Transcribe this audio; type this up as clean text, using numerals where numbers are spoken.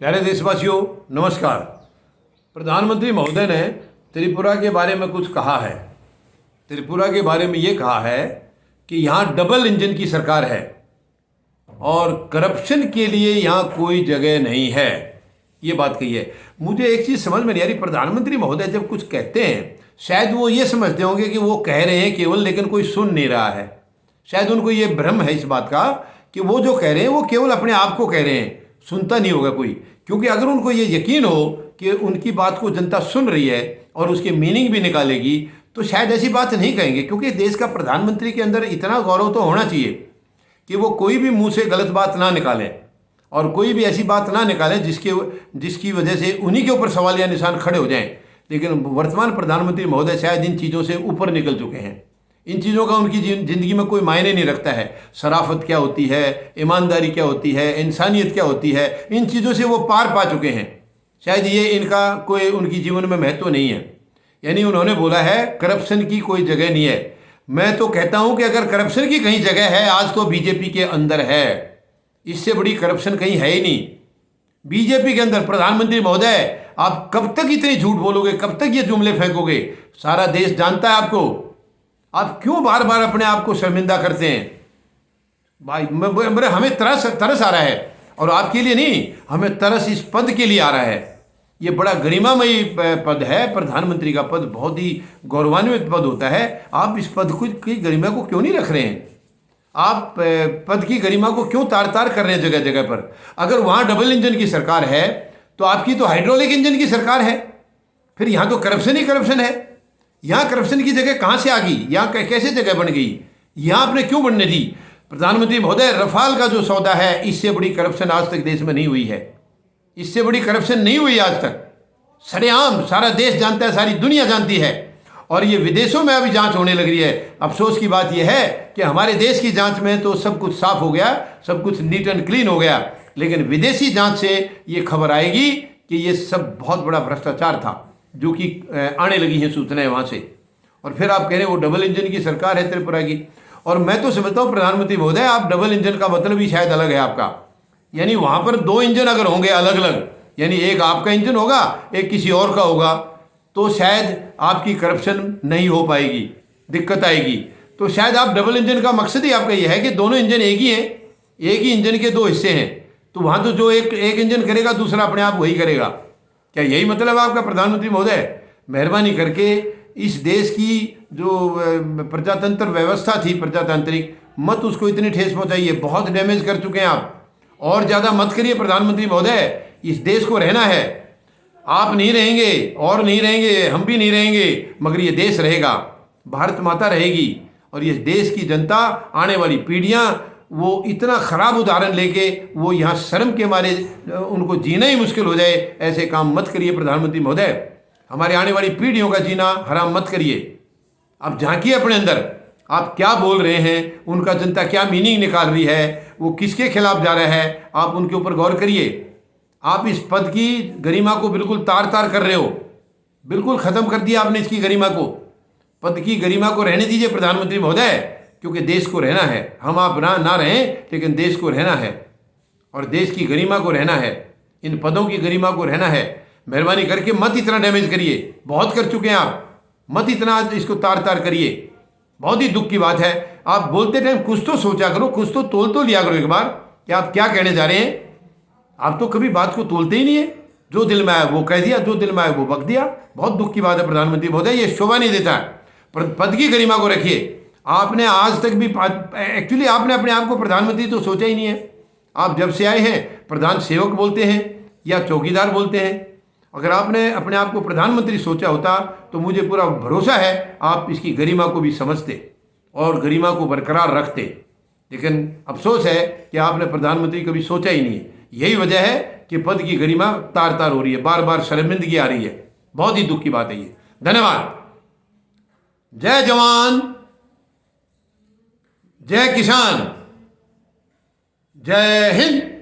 प्यारे देशवासियों, नमस्कार। प्रधानमंत्री महोदय ने त्रिपुरा के बारे में कुछ कहा है। त्रिपुरा के बारे में ये कहा है कि यहाँ डबल इंजन की सरकार है और करप्शन के लिए यहाँ कोई जगह नहीं है। ये बात कही है। मुझे एक चीज़ समझ में नहीं आ रही, प्रधानमंत्री महोदय जब कुछ कहते हैं शायद वो ये समझते होंगे कि वो कह रहे हैं केवल, लेकिन कोई सुन नहीं रहा है। शायद उनको ये भ्रम है इस बात का कि वो जो कह रहे हैं वो केवल अपने आप को कह रहे हैं, सुनता नहीं होगा कोई। क्योंकि अगर उनको ये यकीन हो कि उनकी बात को जनता सुन रही है और उसके मीनिंग भी निकालेगी तो शायद ऐसी बात नहीं कहेंगे। क्योंकि देश का प्रधानमंत्री के अंदर इतना गौरव तो होना चाहिए कि वो कोई भी मुंह से गलत बात ना निकालें और कोई भी ऐसी बात ना निकालें जिसकी वजह से उन्हीं के ऊपर सवालिया निशान खड़े हो जाएं। लेकिन वर्तमान प्रधानमंत्री महोदय शायद इन चीज़ों से ऊपर निकल चुके हैं। इन चीज़ों का उनकी ज़िंदगी में कोई मायने नहीं रखता है। शराफत क्या होती है, ईमानदारी क्या होती है, इंसानियत क्या होती है, इन चीज़ों से वो पार पा चुके हैं। शायद ये इनका कोई उनकी जीवन में महत्व नहीं है। यानी उन्होंने बोला है करप्शन की कोई जगह नहीं है। मैं तो कहता हूँ कि अगर करप्शन की कहीं जगह है आज तो बीजेपी के अंदर है। इससे बड़ी करप्शन कहीं है ही नहीं। बीजेपी के अंदर प्रधानमंत्री महोदय, आप कब तक इतनी झूठ बोलोगे, कब तक ये जुमले फेंकोगे? सारा देश जानता है आपको। आप क्यों बार बार अपने आप को शर्मिंदा करते हैं? भाई मेरे हमें तरस आ रहा है, और आपके लिए नहीं, हमें तरस इस पद के लिए आ रहा है। ये बड़ा गरिमामयी पद है। प्रधानमंत्री का पद बहुत ही गौरवान्वित पद होता है। आप इस पद की गरिमा को क्यों नहीं रख रहे हैं? आप पद की गरिमा को क्यों तार तार कर रहे हैं जगह जगह पर? अगर वहाँ डबल इंजन की सरकार है तो आपकी तो हाइड्रोलिक इंजन की सरकार है। फिर यहाँ तो करप्शन ही करप्शन है। यहाँ करप्शन की जगह कहाँ से आ गई? यहाँ कैसे जगह बन गई? यहाँ आपने क्यों बनने दी? प्रधानमंत्री महोदय, रफाल का जो सौदा है, इससे बड़ी करप्शन आज तक देश में नहीं हुई है। इससे बड़ी करप्शन नहीं हुई आज तक। सरेआम सारा देश जानता है, सारी दुनिया जानती है, और ये विदेशों में अभी जांच होने लग रही है। अफसोस की बात यह है कि हमारे देश की जांच में तो सब कुछ साफ हो गया, सब कुछ नीट एंड क्लीन हो गया, लेकिन विदेशी जांच से ये खबर आएगी कि ये सब बहुत बड़ा भ्रष्टाचार था, जो कि आने लगी हैं सूचनाएं वहाँ से। और फिर आप कह रहे हैं वो डबल इंजन की सरकार है त्रिपुरा की। और मैं तो समझता हूँ प्रधानमंत्री महोदय, आप डबल इंजन का मतलब ही शायद अलग है आपका। यानी वहाँ पर दो इंजन अगर होंगे अलग अलग, यानी एक आपका इंजन होगा, एक किसी और का होगा, तो शायद आपकी करप्शन नहीं हो पाएगी, दिक्कत आएगी। तो शायद आप डबल इंजन का मकसद ही आपका यह है कि दोनों इंजन एक ही हैं, एक ही इंजन के दो हिस्से हैं। तो वहाँ तो जो एक इंजन करेगा दूसरा अपने आप वही करेगा। क्या यही मतलब आपका प्रधानमंत्री महोदय? मेहरबानी करके इस देश की जो प्रजातंत्र व्यवस्था थी, प्रजातांत्रिक, मत उसको इतनी ठेस पहुँचाइए। बहुत डैमेज कर चुके हैं आप, और ज़्यादा मत करिए प्रधानमंत्री महोदय। इस देश को रहना है, आप नहीं रहेंगे और नहीं रहेंगे, हम भी नहीं रहेंगे, मगर ये देश रहेगा, भारत माता रहेगी। और ये देश की जनता, आने वाली पीढ़ियाँ, वो इतना ख़राब उदाहरण लेके वो यहाँ शर्म के मारे उनको जीना ही मुश्किल हो जाए, ऐसे काम मत करिए प्रधानमंत्री महोदय। हमारे आने वाली पीढ़ियों का जीना हराम मत करिए। आप झांकिए अपने अंदर, आप क्या बोल रहे हैं, उनका जनता क्या मीनिंग निकाल रही है, वो किसके खिलाफ जा रहा है, आप उनके ऊपर गौर करिए। आप इस पद की गरिमा को बिल्कुल तार तार कर रहे हो, बिल्कुल ख़त्म कर दिया आपने इसकी गरिमा को। पद की गरिमा को रहने दीजिए प्रधानमंत्री महोदय, क्योंकि देश को रहना है। हम आप ना रहें, लेकिन देश को रहना है और देश की गरिमा को रहना है, इन पदों की गरिमा को रहना है। मेहरबानी करके मत इतना डैमेज करिए, बहुत कर चुके हैं आप, मत इतना इसको तार तार करिए। बहुत ही दुख की बात है। आप बोलते टाइम कुछ तो सोचा करो, कुछ तो तोल तो लिया करो एक बार कि आप क्या कहने जा रहे हैं। आप तो कभी बात को तोलते ही नहीं है, जो दिल में आया वो कह दिया, जो दिल में आया वो बक दिया। बहुत दुख की बात है प्रधानमंत्री महोदय, ये शोभा नहीं देता है। पद की गरिमा को रखिए। आपने आज तक भी, एक्चुअली आपने अपने आप को प्रधानमंत्री तो सोचा ही नहीं है। आप जब से आए हैं प्रधान सेवक बोलते हैं या चौकीदार बोलते हैं। अगर आपने अपने आप को प्रधानमंत्री सोचा होता तो मुझे पूरा भरोसा है आप इसकी गरिमा को भी समझते और गरिमा को बरकरार रखते। लेकिन अफसोस है कि आपने प्रधानमंत्री कभी सोचा ही नहीं है। यही वजह है कि पद की गरिमा तार तार हो रही है, बार बार शर्मिंदगी आ रही है। बहुत ही दुख की बात है ये। धन्यवाद। जय जवान, जय किसान, जय हिंद।